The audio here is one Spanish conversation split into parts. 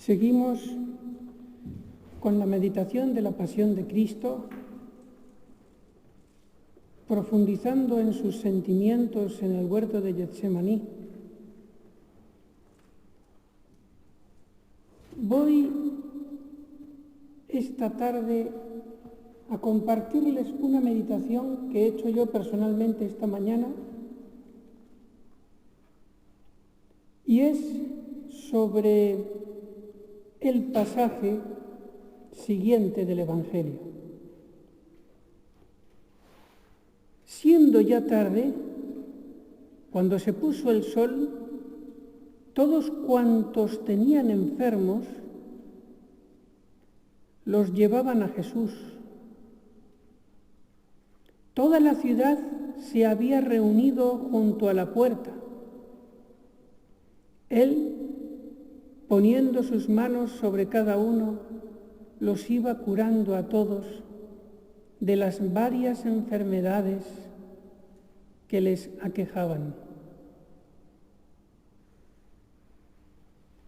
Seguimos con la meditación de la Pasión de Cristo, profundizando en sus sentimientos en el huerto de Getsemaní. Voy esta tarde a compartirles una meditación que he hecho yo personalmente esta mañana, y es sobre el pasaje siguiente del Evangelio. Siendo ya tarde, cuando se puso el sol, todos cuantos tenían enfermos los llevaban a Jesús. Toda la ciudad se había reunido junto a la puerta. Él, poniendo sus manos sobre cada uno, los iba curando a todos de las varias enfermedades que les aquejaban.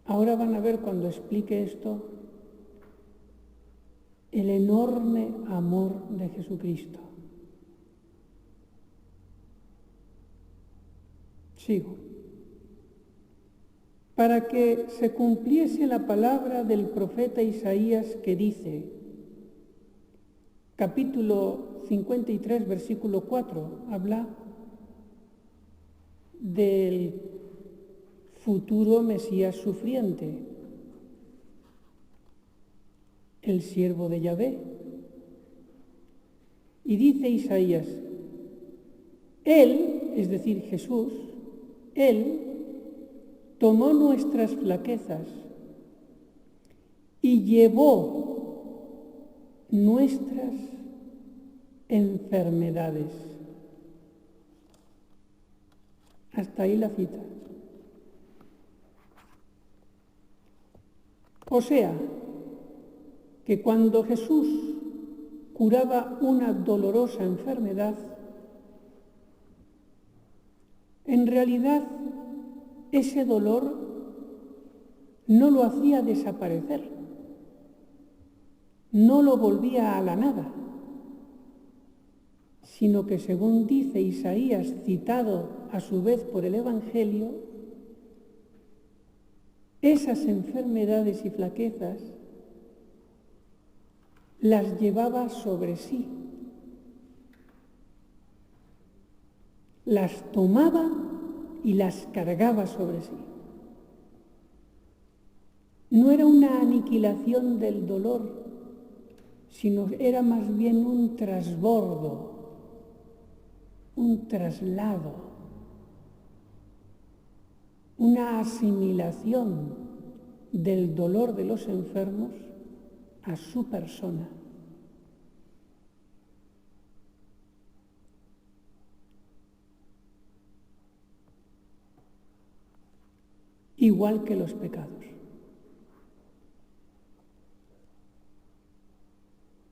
Ahora van a ver, cuando explique esto, el enorme amor de Jesucristo. Sigo. Para que se cumpliese la palabra del profeta Isaías que dice, capítulo 53, versículo 4, habla del futuro Mesías sufriente, el siervo de Yahvé. Y dice Isaías, Él, es decir, Jesús, Él tomó nuestras flaquezas y llevó nuestras enfermedades. Hasta ahí la cita. O sea, que cuando Jesús curaba una dolorosa enfermedad, en realidad ese dolor no lo hacía desaparecer, no lo volvía a la nada, sino que, según dice Isaías, citado a su vez por el Evangelio, esas enfermedades y flaquezas las llevaba sobre sí, las tomaba y las cargaba sobre sí. No era una aniquilación del dolor, sino era más bien un trasbordo, un traslado, una asimilación del dolor de los enfermos a su persona. Igual que los pecados.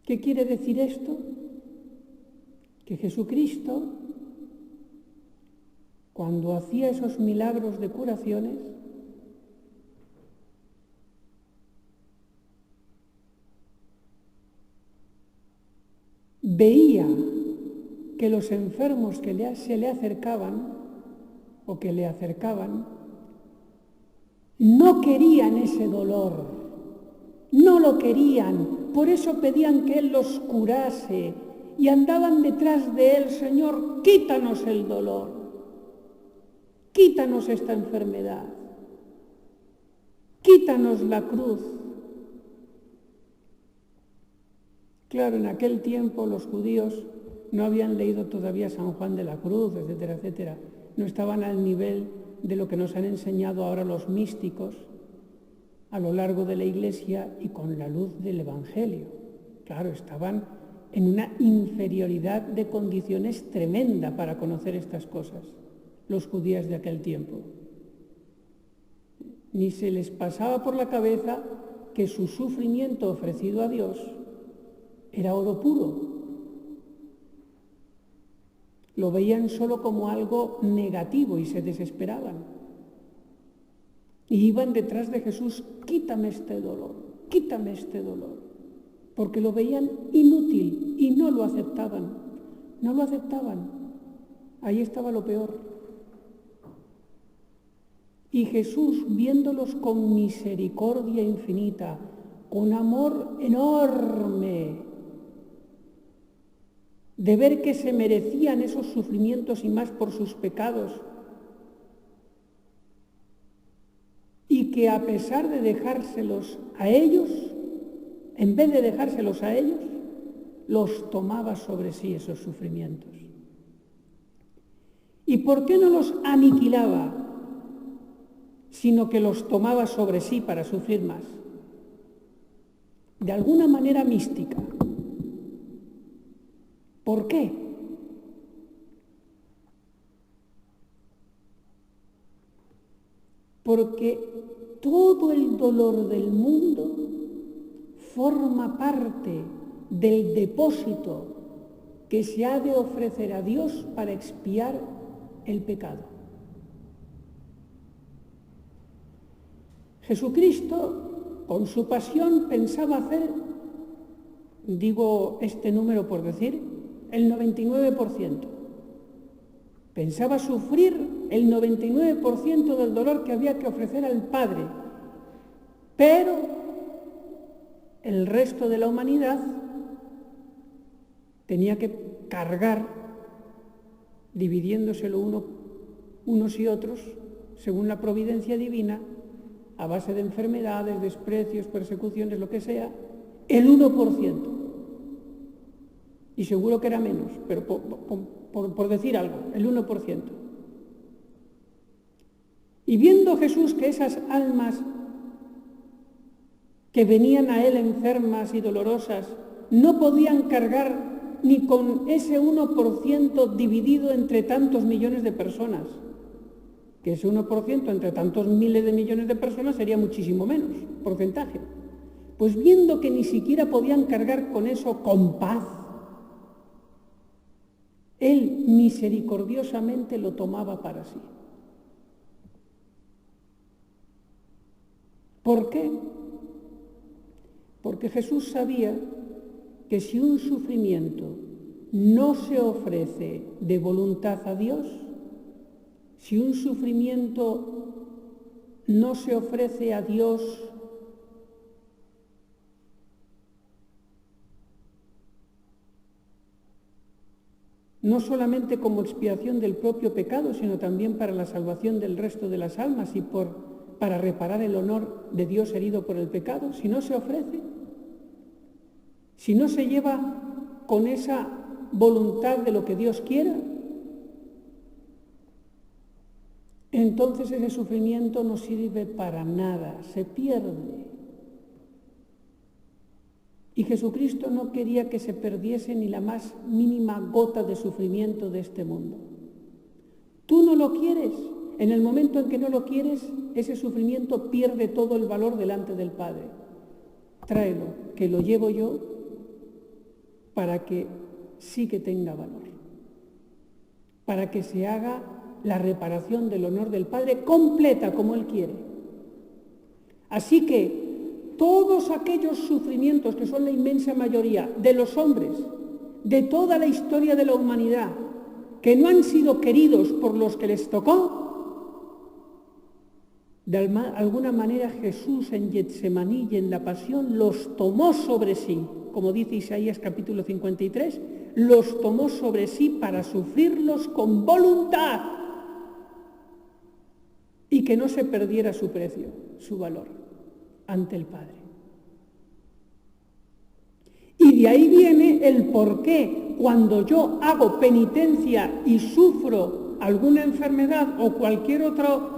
¿Qué quiere decir esto? Que Jesucristo, cuando hacía esos milagros de curaciones, veía que los enfermos que se le acercaban o que le acercaban no querían ese dolor, no lo querían, por eso pedían que Él los curase y andaban detrás de Él: Señor, quítanos el dolor, quítanos esta enfermedad, quítanos la cruz. Claro, en aquel tiempo los judíos no habían leído todavía San Juan de la Cruz, etcétera, etcétera. No estaban al nivel de lo que nos han enseñado ahora los místicos a lo largo de la Iglesia y con la luz del Evangelio. Claro, estaban en una inferioridad de condiciones tremenda para conocer estas cosas, los judíos de aquel tiempo. Ni se les pasaba por la cabeza que su sufrimiento ofrecido a Dios era oro puro. Lo veían solo como algo negativo y se desesperaban. Y iban detrás de Jesús: quítame este dolor, porque lo veían inútil y no lo aceptaban. Ahí estaba lo peor. Y Jesús, viéndolos con misericordia infinita, con amor enorme, de ver que se merecían esos sufrimientos y más por sus pecados, y que a pesar de dejárselos a ellos, en vez de dejárselos a ellos, los tomaba sobre sí esos sufrimientos. ¿Y por qué no los aniquilaba, sino que los tomaba sobre sí para sufrir más? De alguna manera mística. ¿Por qué? Porque todo el dolor del mundo forma parte del depósito que se ha de ofrecer a Dios para expiar el pecado. Jesucristo, con su pasión, pensaba hacer, digo este número por decir, el 99%. Pensaba sufrir el 99% del dolor que había que ofrecer al Padre, pero el resto de la humanidad tenía que cargar, dividiéndoselo unos y otros, según la providencia divina, a base de enfermedades, desprecios, persecuciones, lo que sea, el 1%. Y seguro que era menos, pero por decir algo, el 1%. Y viendo Jesús que esas almas que venían a él enfermas y dolorosas no podían cargar ni con ese 1% dividido entre tantos millones de personas, que ese 1% entre tantos miles de millones de personas sería muchísimo menos porcentaje. Pues viendo que ni siquiera podían cargar con eso con paz, él misericordiosamente lo tomaba para sí. ¿Por qué? Porque Jesús sabía que si un sufrimiento no se ofrece de voluntad a Dios, si un sufrimiento no se ofrece a Dios no solamente como expiación del propio pecado, sino también para la salvación del resto de las almas y para reparar el honor de Dios herido por el pecado, si no se ofrece, si no se lleva con esa voluntad de lo que Dios quiera, entonces ese sufrimiento no sirve para nada, se pierde. Y Jesucristo no quería que se perdiese ni la más mínima gota de sufrimiento de este mundo. Tú no lo quieres. En el momento en que no lo quieres, ese sufrimiento pierde todo el valor delante del Padre. Tráelo, que lo llevo yo, para que sí que tenga valor. Para que se haga la reparación del honor del Padre completa como Él quiere. Así que todos aquellos sufrimientos que son la inmensa mayoría de los hombres, de toda la historia de la humanidad, que no han sido queridos por los que les tocó, de alguna manera Jesús en Getsemaní y en la Pasión los tomó sobre sí, como dice Isaías capítulo 53, los tomó sobre sí para sufrirlos con voluntad y que no se perdiera su precio, su valor ante el Padre. Y de ahí viene el por qué cuando yo hago penitencia y sufro alguna enfermedad o cualquier otra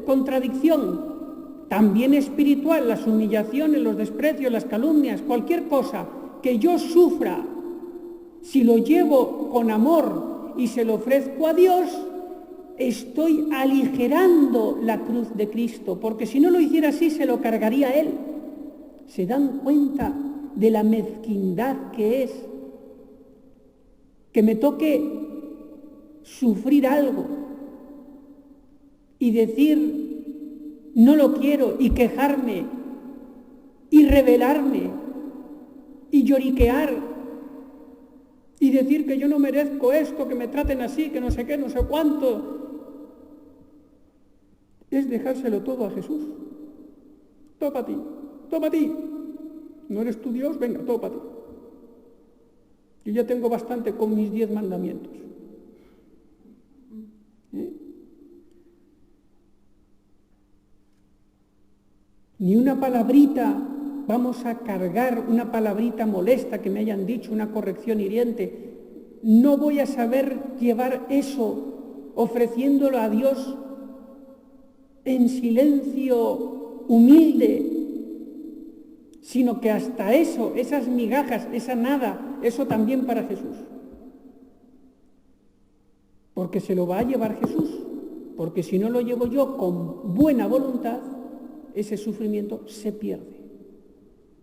contradicción, también espiritual, las humillaciones, los desprecios, las calumnias, cualquier cosa que yo sufra, si lo llevo con amor y se lo ofrezco a Dios, estoy aligerando la cruz de Cristo, porque si no lo hiciera así se lo cargaría Él. ¿Se dan cuenta de la mezquindad que es que me toque sufrir algo y decir no lo quiero, y quejarme, y rebelarme, y lloriquear, y decir que yo no merezco esto, que me traten así, que no sé qué, no sé cuánto, es dejárselo todo a Jesús. Todo para ti, todo para ti. ¿No eres tu Dios? Venga, todo para ti. Yo ya tengo bastante con mis 10 mandamientos. Ni una palabrita, vamos a cargar una palabrita molesta que me hayan dicho, una corrección hiriente. No voy a saber llevar eso ofreciéndolo a Dios en silencio humilde, sino que hasta eso, esas migajas, esa nada, eso también para Jesús. Porque se lo va a llevar Jesús, porque si no lo llevo yo con buena voluntad, ese sufrimiento se pierde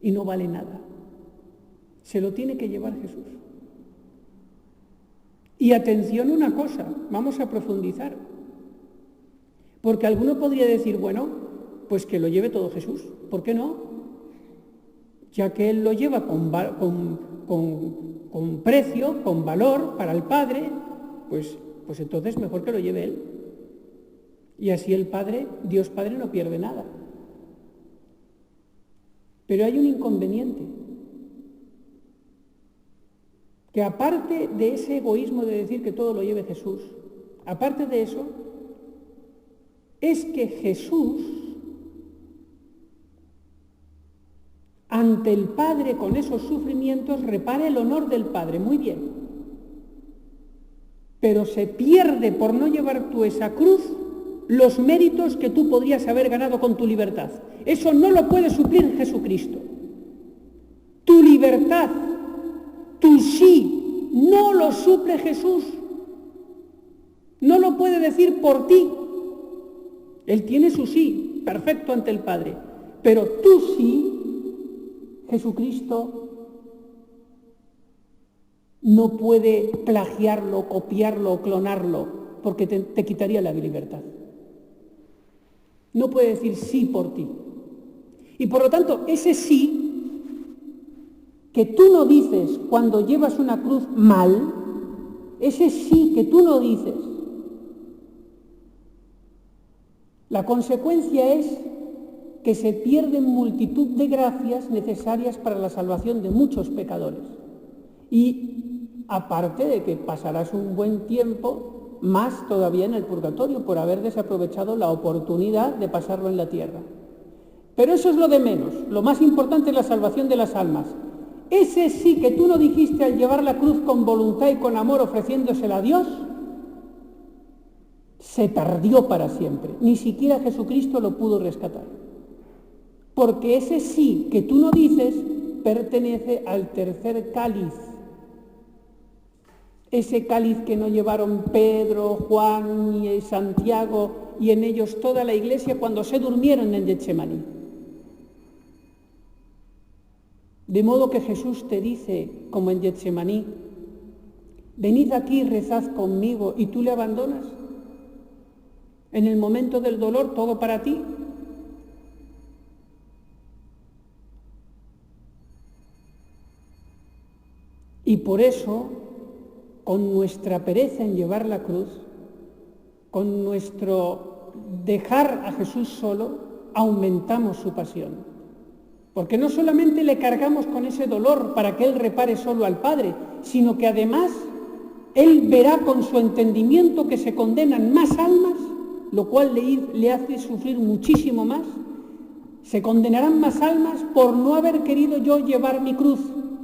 y no vale nada. Se lo tiene que llevar Jesús. Y atención una cosa, vamos a profundizar. Porque alguno podría decir, bueno, pues que lo lleve todo Jesús. ¿Por qué no? Ya que Él lo lleva con precio, con valor para el Padre, pues entonces mejor que lo lleve Él. Y así el Padre, Dios Padre, no pierde nada. Pero hay un inconveniente, que aparte de ese egoísmo de decir que todo lo lleve Jesús, aparte de eso, es que Jesús, ante el Padre con esos sufrimientos, repara el honor del Padre, muy bien. Pero se pierde por no llevar tú esa cruz los méritos que tú podrías haber ganado con tu libertad. Eso no lo puede suplir Jesucristo. Tu libertad, tu sí, no lo suple Jesús. No lo puede decir por ti. Él tiene su sí, perfecto ante el Padre. Pero tu sí, Jesucristo, no puede plagiarlo, copiarlo o clonarlo, porque te quitaría la libertad. No puede decir sí por ti. Y por lo tanto, ese sí que tú no dices cuando llevas una cruz mal, ese sí que tú no dices, la consecuencia es que se pierden multitud de gracias necesarias para la salvación de muchos pecadores. Y aparte de que pasarás un buen tiempo más todavía en el purgatorio por haber desaprovechado la oportunidad de pasarlo en la tierra. Pero eso es lo de menos. Lo más importante es la salvación de las almas. Ese sí que tú no dijiste al llevar la cruz con voluntad y con amor ofreciéndosela a Dios, se perdió para siempre. Ni siquiera Jesucristo lo pudo rescatar. Porque ese sí que tú no dices pertenece al tercer cáliz. Ese cáliz que no llevaron Pedro, Juan y Santiago y en ellos toda la iglesia cuando se durmieron en Getsemaní. De modo que Jesús te dice, como en Getsemaní, venid aquí y rezad conmigo, y tú le abandonas. En el momento del dolor, todo para ti. Y por eso, con nuestra pereza en llevar la cruz, con nuestro dejar a Jesús solo, aumentamos su pasión. Porque no solamente le cargamos con ese dolor para que Él repare solo al Padre, sino que además Él verá con su entendimiento que se condenan más almas, lo cual le hace sufrir muchísimo más. Se condenarán más almas por no haber querido yo llevar mi cruz,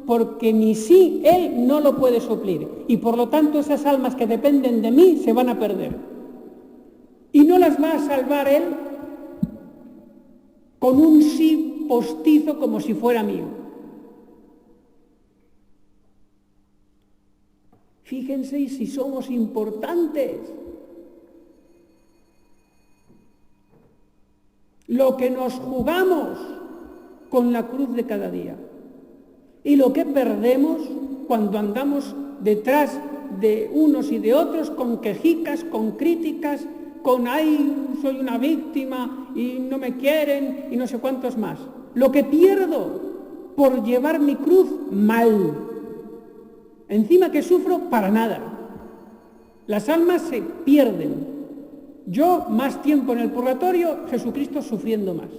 porque mi sí Él no lo puede suplir. Y por lo tanto esas almas que dependen de mí se van a perder. Y no las va a salvar Él con un sí postizo como si fuera mío. Fíjense si somos importantes. Lo que nos jugamos con la cruz de cada día y lo que perdemos cuando andamos detrás de unos y de otros con quejicas, con críticas, ay, soy una víctima y no me quieren y no sé cuántos más. Lo que pierdo por llevar mi cruz, mal. Encima que sufro, para nada. Las almas se pierden. Yo más tiempo en el purgatorio, Jesucristo sufriendo más.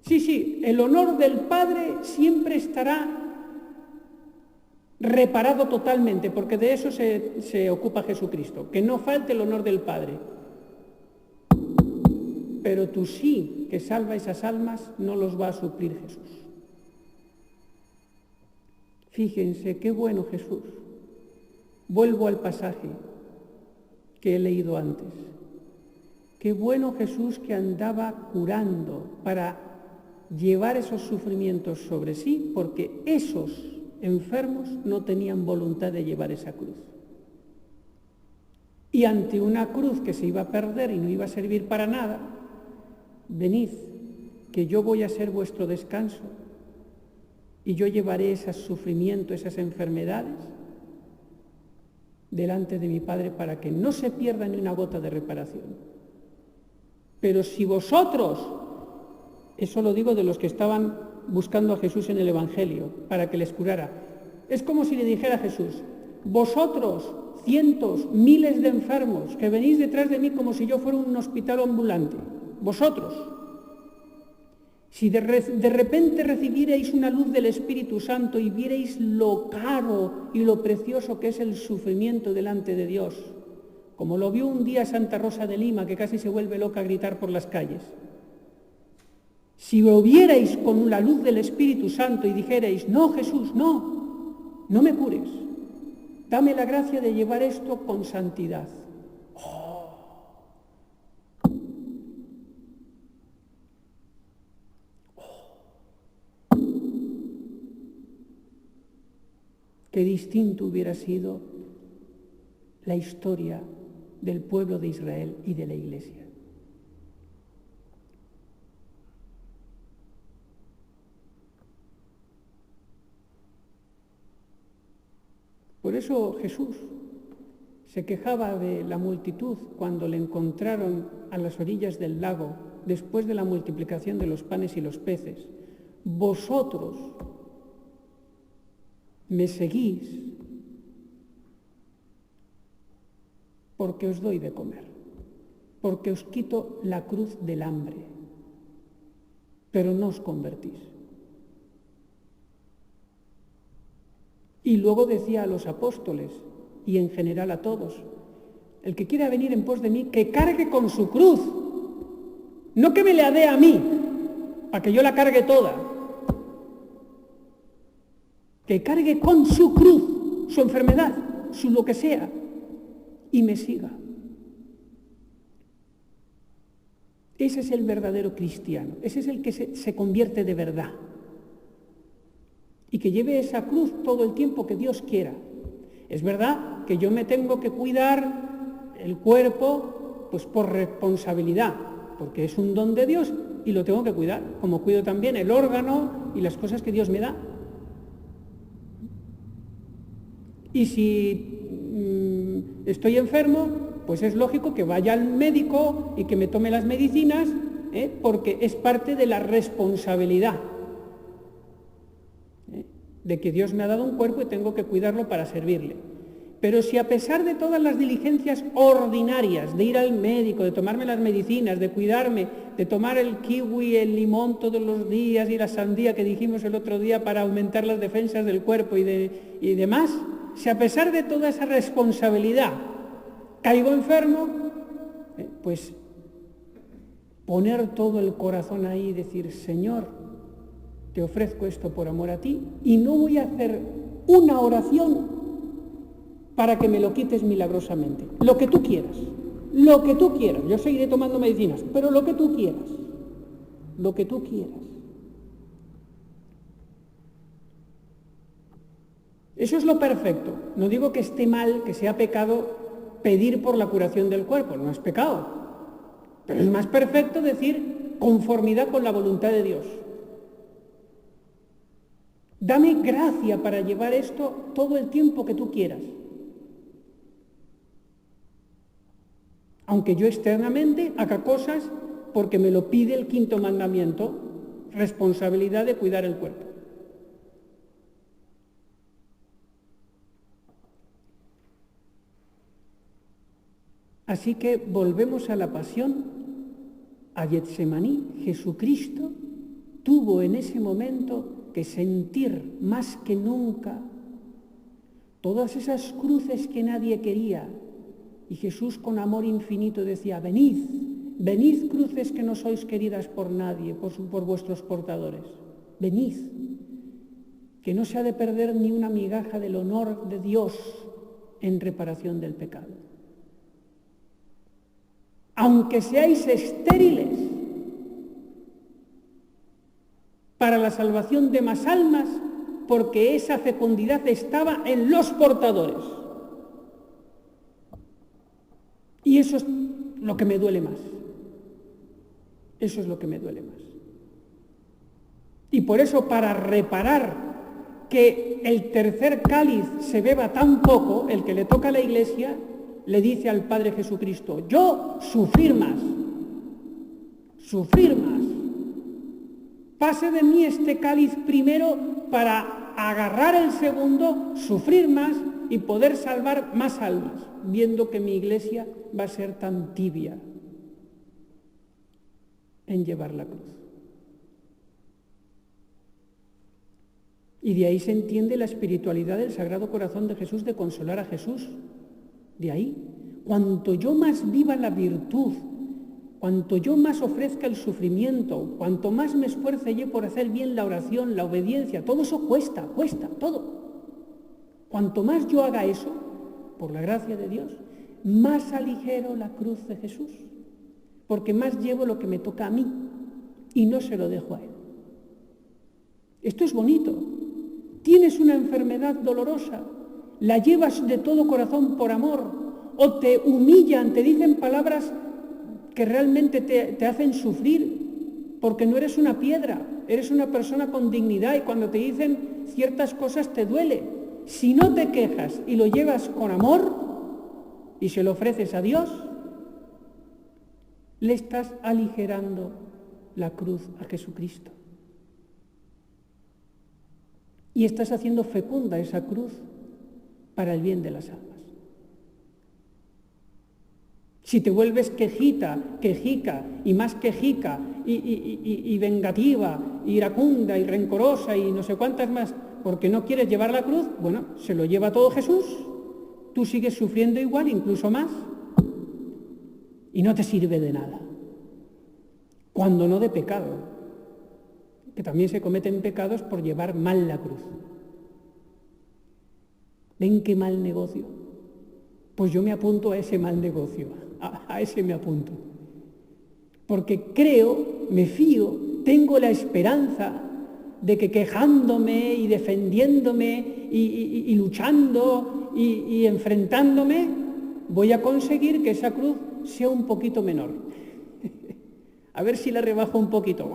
Sí, el honor del Padre siempre estará reparado totalmente, porque de eso se ocupa Jesucristo, que no falte el honor del Padre. Pero tú sí, que salva esas almas, no los va a suplir Jesús. Fíjense, qué bueno Jesús. Vuelvo al pasaje que he leído antes. Qué bueno Jesús que andaba curando para llevar esos sufrimientos sobre sí, porque esos enfermos no tenían voluntad de llevar esa cruz. Y ante una cruz que se iba a perder y no iba a servir para nada, venid, que yo voy a ser vuestro descanso y yo llevaré ese sufrimiento, esas enfermedades delante de mi Padre para que no se pierda ni una gota de reparación. Pero si vosotros, eso lo digo de los que estaban buscando a Jesús en el Evangelio para que les curara, es como si le dijera a Jesús: vosotros, cientos, miles de enfermos que venís detrás de mí como si yo fuera un hospital ambulante, vosotros, si de repente recibierais una luz del Espíritu Santo y vierais lo caro y lo precioso que es el sufrimiento delante de Dios, como lo vio un día Santa Rosa de Lima, que casi se vuelve loca a gritar por las calles, si lo vierais con la luz del Espíritu Santo y dijerais: no, Jesús, no me cures, dame la gracia de llevar esto con santidad. Qué distinto hubiera sido la historia del pueblo de Israel y de la Iglesia. Por eso Jesús se quejaba de la multitud cuando le encontraron a las orillas del lago después de la multiplicación de los panes y los peces. Vosotros me seguís porque os doy de comer, porque os quito la cruz del hambre, pero no os convertís. Y luego decía a los apóstoles, y en general a todos: el que quiera venir en pos de mí, que cargue con su cruz, no que me la dé a mí, para que yo la cargue toda. Que cargue con su cruz, su enfermedad, su lo que sea, y me siga. Ese es el verdadero cristiano, ese es el que se convierte de verdad. Y que lleve esa cruz todo el tiempo que Dios quiera. Es verdad que yo me tengo que cuidar el cuerpo, pues por responsabilidad, porque es un don de Dios y lo tengo que cuidar, como cuido también el órgano y las cosas que Dios me da. Y si estoy enfermo, pues es lógico que vaya al médico y que me tome las medicinas, porque es parte de la responsabilidad. De que Dios me ha dado un cuerpo y tengo que cuidarlo para servirle. Pero si a pesar de todas las diligencias ordinarias, de ir al médico, de tomarme las medicinas, de cuidarme, de tomar el kiwi, el limón todos los días y la sandía que dijimos el otro día para aumentar las defensas del cuerpo y demás, si a pesar de toda esa responsabilidad caigo enfermo, pues poner todo el corazón ahí y decir: Señor, te ofrezco esto por amor a ti y no voy a hacer una oración para que me lo quites milagrosamente. Lo que tú quieras, yo seguiré tomando medicinas, pero lo que tú quieras. Eso es lo perfecto. No digo que esté mal, que sea pecado pedir por la curación del cuerpo, no es pecado. Pero es más perfecto decir conformidad con la voluntad de Dios. Dame gracia para llevar esto todo el tiempo que tú quieras. Aunque yo externamente haga cosas porque me lo pide el quinto mandamiento, responsabilidad de cuidar el cuerpo. Así que volvemos a la pasión, a Getsemaní. Jesucristo tuvo en ese momento que sentir más que nunca todas esas cruces que nadie quería. Y Jesús con amor infinito decía, venid, venid cruces que no sois queridas por nadie, por vuestros portadores. Venid, que no se ha de perder ni una migaja del honor de Dios en reparación del pecado. Aunque seáis estériles, para la salvación de más almas, porque esa fecundidad estaba en los portadores. Y eso es lo que me duele más. Eso es lo que me duele más. Y por eso, para reparar que el tercer cáliz se beba tan poco, el que le toca a la Iglesia, le dice al Padre Jesucristo, yo sufrir más, sufrir más. Pase de mí este cáliz primero para agarrar el segundo, sufrir más y poder salvar más almas, viendo que mi Iglesia va a ser tan tibia en llevar la cruz. Y de ahí se entiende la espiritualidad del Sagrado Corazón de Jesús, de consolar a Jesús. De ahí, cuanto yo más viva la virtud, cuanto yo más ofrezca el sufrimiento, cuanto más me esfuerce yo por hacer bien la oración, la obediencia, todo eso cuesta, todo. Cuanto más yo haga eso, por la gracia de Dios, más aligero la cruz de Jesús, porque más llevo lo que me toca a mí y no se lo dejo a Él. Esto es bonito. Tienes una enfermedad dolorosa, la llevas de todo corazón por amor, o te humillan, te dicen palabras que realmente te hacen sufrir, porque no eres una piedra, eres una persona con dignidad, y cuando te dicen ciertas cosas te duele. Si no te quejas y lo llevas con amor y se lo ofreces a Dios, le estás aligerando la cruz a Jesucristo. Y estás haciendo fecunda esa cruz para el bien de las almas. Si te vuelves quejica, y más quejica, y vengativa, y iracunda, y rencorosa, y no sé cuántas más, porque no quieres llevar la cruz, bueno, se lo lleva todo Jesús, tú sigues sufriendo igual, incluso más, y no te sirve de nada. Cuando no de pecado, que también se cometen pecados por llevar mal la cruz. ¿Ven qué mal negocio? Pues yo me apunto a ese mal negocio, a ese me apunto. Porque creo, me fío, tengo la esperanza de que quejándome y defendiéndome y luchando y enfrentándome, voy a conseguir que esa cruz sea un poquito menor. A ver si la rebajo un poquito.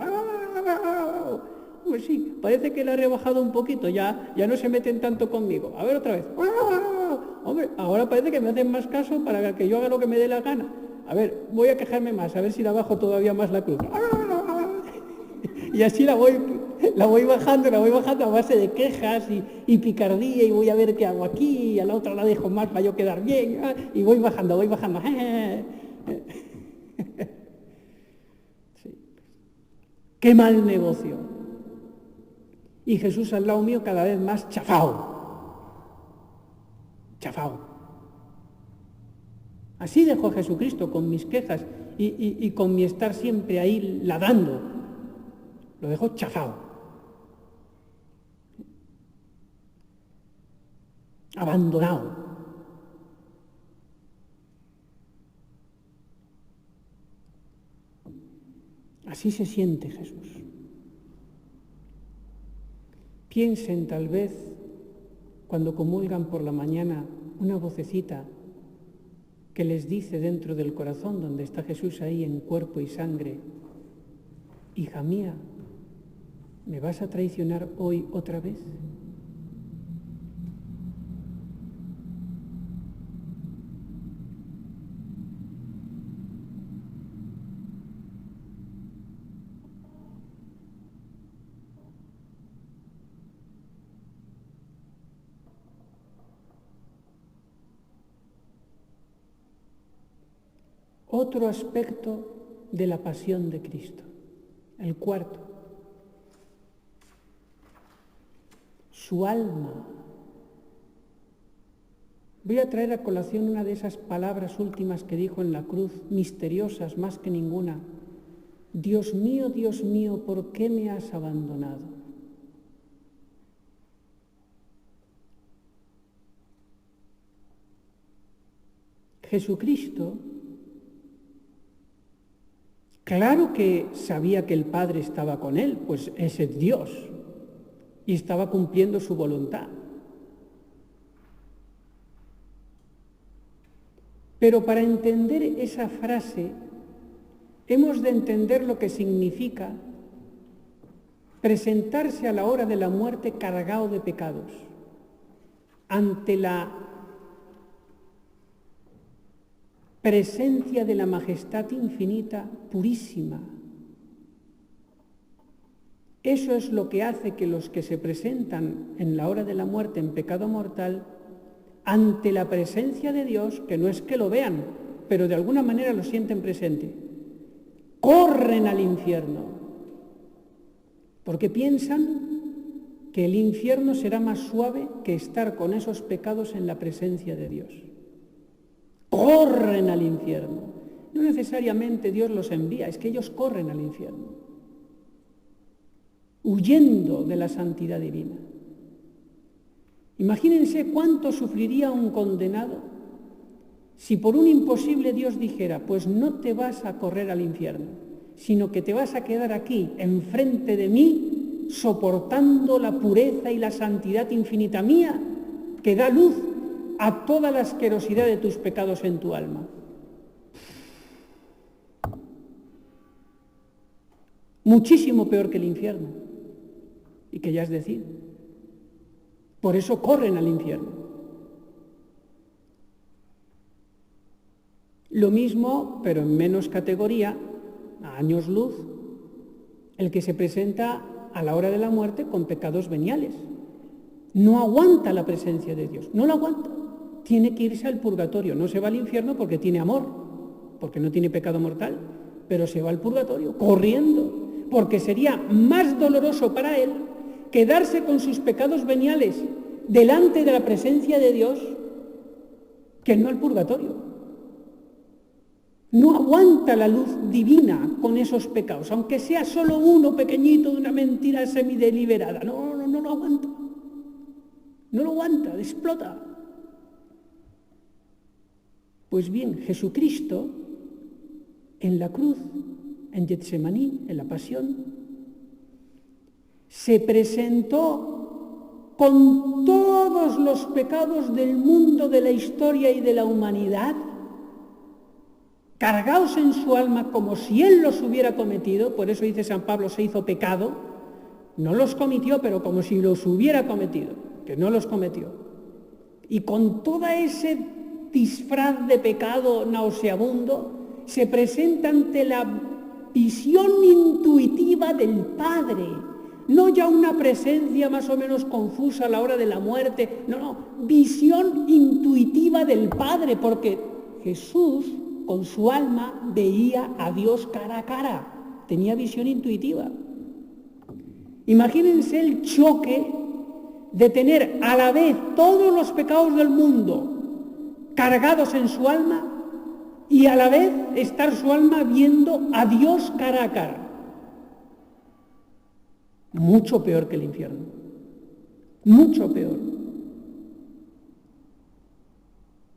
Pues sí, parece que la he rebajado un poquito, ya no se meten tanto conmigo. A ver otra vez. Hombre, ahora parece que me hacen más caso para que yo haga lo que me dé la gana. A ver, voy a quejarme más, a ver si la bajo todavía más la cruz. Y así la voy bajando a base de quejas y picardía, y voy a ver qué hago aquí, y a la otra la dejo más para yo quedar bien, y voy bajando. Sí. ¡Qué mal negocio! Y Jesús al lado mío cada vez más chafao. Así dejó a Jesucristo, con mis quejas y con mi estar siempre ahí ladrando. Lo dejó chafao. Abandonado. Así se siente Jesús. Piensen tal vez, cuando comulgan por la mañana, una vocecita que les dice dentro del corazón, donde está Jesús ahí en cuerpo y sangre, hija mía, ¿me vas a traicionar hoy otra vez? otro aspecto de la pasión de Cristo. El cuarto, su alma. Voy a traer a colación una de esas palabras últimas que dijo en la cruz, misteriosas más que ninguna. Dios mío, ¿por qué me has abandonado? Jesucristo, claro que sabía que el Padre estaba con él, pues ese es Dios, y estaba cumpliendo su voluntad. Pero para entender esa frase, hemos de entender lo que significa presentarse a la hora de la muerte cargado de pecados, ante la presencia de la majestad infinita, purísima. Eso es lo que hace que los que se presentan en la hora de la muerte en pecado mortal, ante la presencia de Dios, que no es que lo vean, pero de alguna manera lo sienten presente, corren al infierno, porque piensan que el infierno será más suave que estar con esos pecados en la presencia de Dios. Corren al infierno. No necesariamente Dios los envía, es que ellos corren al infierno, huyendo de la santidad divina. Imagínense cuánto sufriría un condenado si por un imposible Dios dijera, pues no te vas a correr al infierno, sino que te vas a quedar aquí, enfrente de mí, soportando la pureza y la santidad infinita mía, que da luz a toda la asquerosidad de tus pecados en tu alma. Muchísimo peor que el infierno, y que ya es decir. Por eso corren al infierno. Lo mismo, pero en menos categoría, a años luz, el que se presenta a la hora de la muerte con pecados veniales. No aguanta la presencia de Dios, no la aguanta. Tiene que irse al purgatorio, no se va al infierno porque tiene amor, porque no tiene pecado mortal, pero se va al purgatorio corriendo, porque sería más doloroso para él quedarse con sus pecados veniales delante de la presencia de Dios que no al purgatorio. No aguanta la luz divina con esos pecados, aunque sea solo uno pequeñito de una mentira semideliberada. No lo aguanta. No lo aguanta, explota. Pues bien, Jesucristo en la cruz, en Getsemaní, en la pasión, se presentó con todos los pecados del mundo, de la historia y de la humanidad, cargados en su alma como si él los hubiera cometido. Por eso dice San Pablo, se hizo pecado, no los cometió, pero como si los hubiera cometido, que no los cometió. Y con todo ese disfraz de pecado nauseabundo, se presenta ante la visión intuitiva del Padre. No ya una presencia más o menos confusa a la hora de la muerte, no, visión intuitiva del Padre, porque Jesús con su alma veía a Dios cara a cara, tenía visión intuitiva. Imagínense el choque de tener a la vez todos los pecados del mundo cargados en su alma y a la vez estar su alma viendo a Dios cara a cara. Mucho peor que el infierno, mucho peor.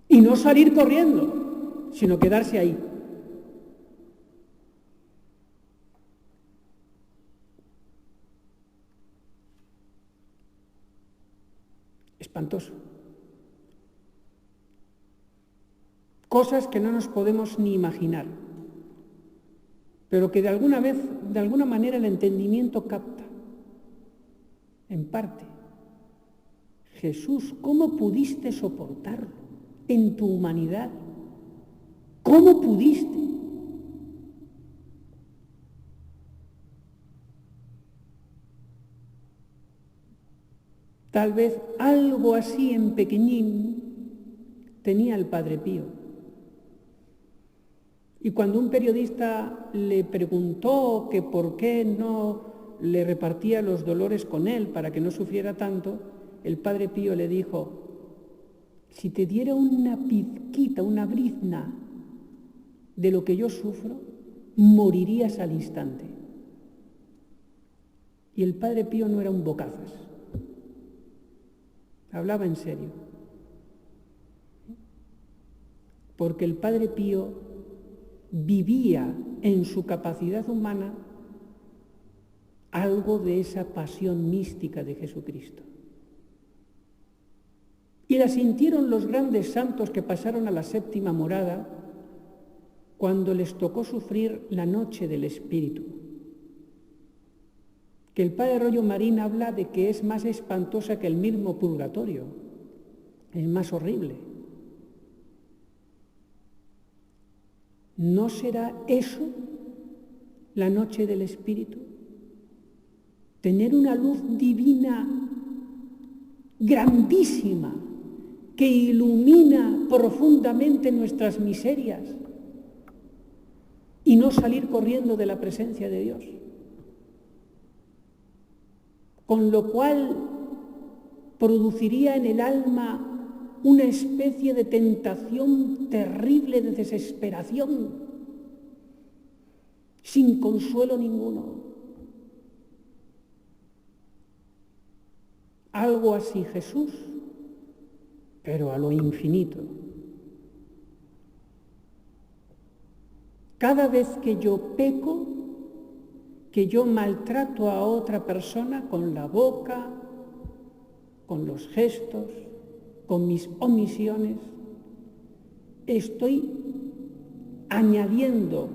Y no salir corriendo, sino quedarse ahí. Espantoso. Cosas que no nos podemos ni imaginar, pero que de alguna manera el entendimiento capta. En parte, Jesús, ¿cómo pudiste soportarlo en tu humanidad? ¿Cómo pudiste? Tal vez algo así en pequeñín tenía el Padre Pío. Y cuando un periodista le preguntó que por qué no le repartía los dolores con él para que no sufriera tanto, el Padre Pío le dijo: si te diera una pizquita, una brizna de lo que yo sufro, morirías al instante. Y el Padre Pío no era un bocazas, hablaba en serio. Porque el Padre Pío vivía en su capacidad humana algo de esa pasión mística de Jesucristo. Y la sintieron los grandes santos que pasaron a la séptima morada cuando les tocó sufrir la noche del Espíritu. Que el Padre Rollo Marín habla de que es más espantosa que el mismo purgatorio, es más horrible. ¿No será eso la noche del Espíritu? Tener una luz divina grandísima que ilumina profundamente nuestras miserias y no salir corriendo de la presencia de Dios. Con lo cual produciría en el alma una especie de tentación terrible, de desesperación, sin consuelo ninguno. Algo así Jesús, pero a lo infinito. Cada vez que yo peco, que yo maltrato a otra persona con la boca, con los gestos, con mis omisiones, estoy añadiendo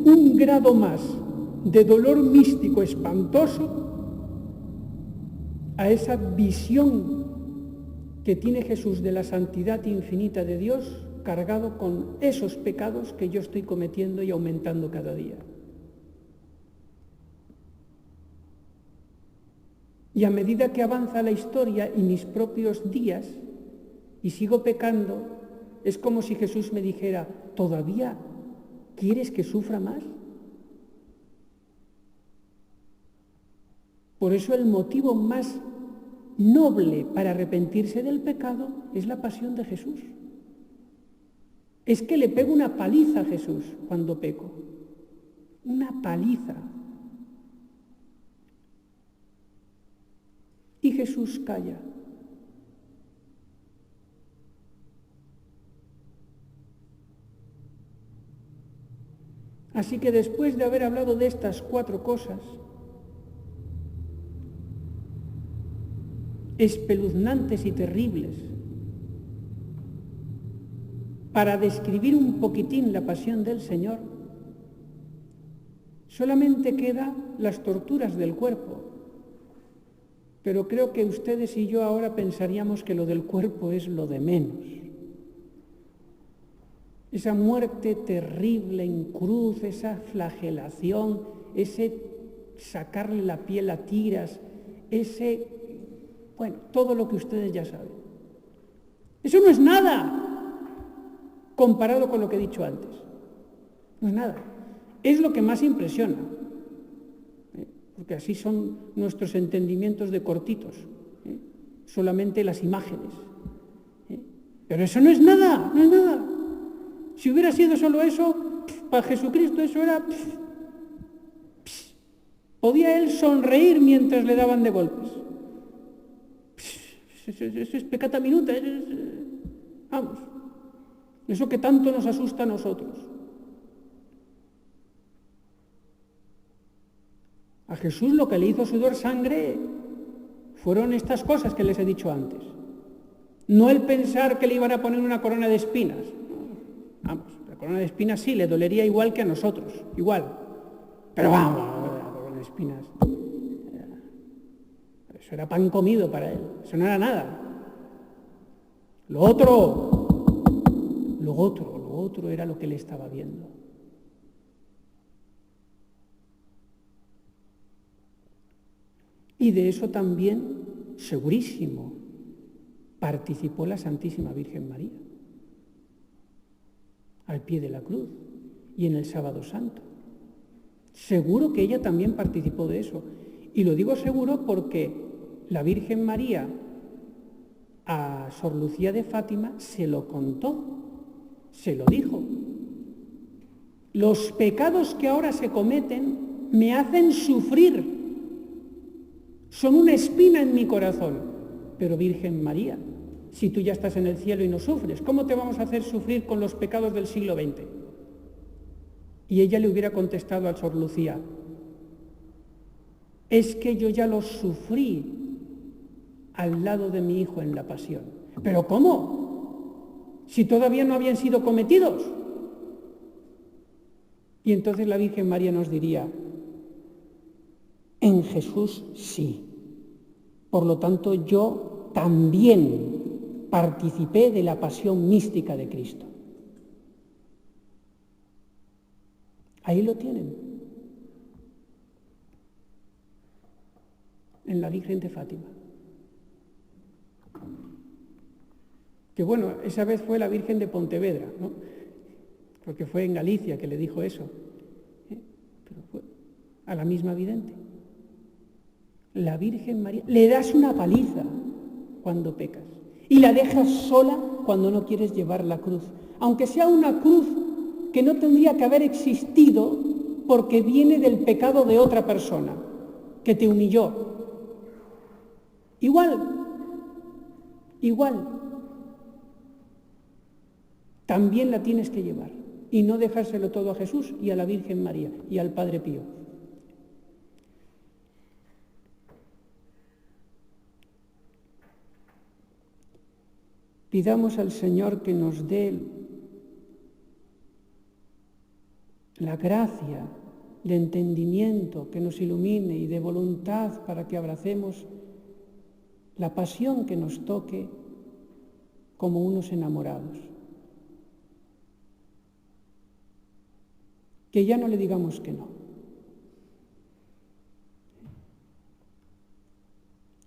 un grado más de dolor místico espantoso a esa visión que tiene Jesús de la santidad infinita de Dios, cargado con esos pecados que yo estoy cometiendo y aumentando cada día. Y a medida que avanza la historia y mis propios días, y sigo pecando, es como si Jesús me dijera: ¿todavía quieres que sufra más? Por eso el motivo más noble para arrepentirse del pecado es la pasión de Jesús. Es que le pego una paliza a Jesús cuando peco. Una paliza. Y Jesús calla. Así que después de haber hablado de estas 4 cosas espeluznantes y terribles, para describir un poquitín la pasión del Señor, solamente quedan las torturas del cuerpo. Pero creo que ustedes y yo ahora pensaríamos que lo del cuerpo es lo de menos. Esa muerte terrible en cruz, esa flagelación, ese sacarle la piel a tiras, todo lo que ustedes ya saben. Eso no es nada comparado con lo que he dicho antes. No es nada. Es lo que más impresiona. Porque así son nuestros entendimientos de cortitos, solamente las imágenes. Pero eso no es nada, no es nada. Si hubiera sido solo eso, para Jesucristo eso era... Podía él sonreír mientras le daban de golpes. Eso es peccata minuta, vamos, eso que tanto nos asusta a nosotros. A Jesús lo que le hizo sudor sangre fueron estas cosas que les he dicho antes. No el pensar que le iban a poner una corona de espinas. Vamos, la corona de espinas sí, le dolería igual que a nosotros, igual. Pero vamos, la corona de espinas. Eso era pan comido para él, eso no era nada. Lo otro era lo que él estaba viendo. Y de eso también, segurísimo, participó la Santísima Virgen María, al pie de la cruz y en el Sábado Santo. Seguro que ella también participó de eso. Y lo digo seguro porque la Virgen María a Sor Lucía de Fátima se lo contó, se lo dijo. Los pecados que ahora se cometen me hacen sufrir, son una espina en mi corazón. Pero Virgen María, si tú ya estás en el cielo y no sufres, ¿cómo te vamos a hacer sufrir con los pecados del siglo XX? Y ella le hubiera contestado a Sor Lucía, es que yo ya los sufrí al lado de mi hijo en la pasión. ¿Pero cómo? Si todavía no habían sido cometidos. Y entonces la Virgen María nos diría, en Jesús sí. Por lo tanto, yo también participé de la pasión mística de Cristo. Ahí lo tienen, en la Virgen de Fátima. Que bueno, esa vez fue la Virgen de Pontevedra, ¿no? Porque fue en Galicia que le dijo eso, pero fue a la misma vidente. La Virgen María, le das una paliza cuando pecas y la dejas sola cuando no quieres llevar la cruz, aunque sea una cruz que no tendría que haber existido porque viene del pecado de otra persona que te humilló. Igual, también la tienes que llevar y no dejárselo todo a Jesús y a la Virgen María y al Padre Pío. Pidamos al Señor que nos dé la gracia de entendimiento, que nos ilumine y de voluntad para que abracemos la pasión que nos toque como unos enamorados. Que ya no le digamos que no.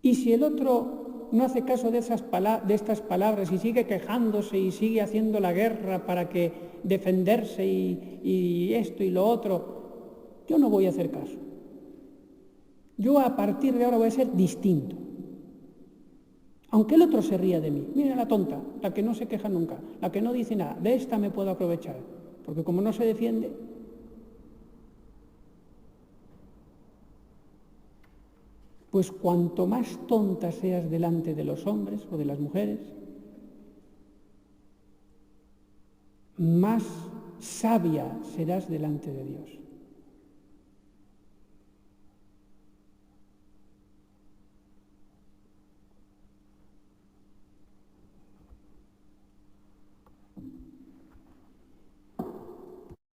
Y si el otro no hace caso de estas palabras y sigue quejándose y sigue haciendo la guerra para que defenderse y esto y lo otro, yo no voy a hacer caso. Yo a partir de ahora voy a ser distinto. Aunque el otro se ría de mí. Mira la tonta, la que no se queja nunca, la que no dice nada. De esta me puedo aprovechar, porque como no se defiende, pues cuanto más tonta seas delante de los hombres o de las mujeres, más sabia serás delante de Dios.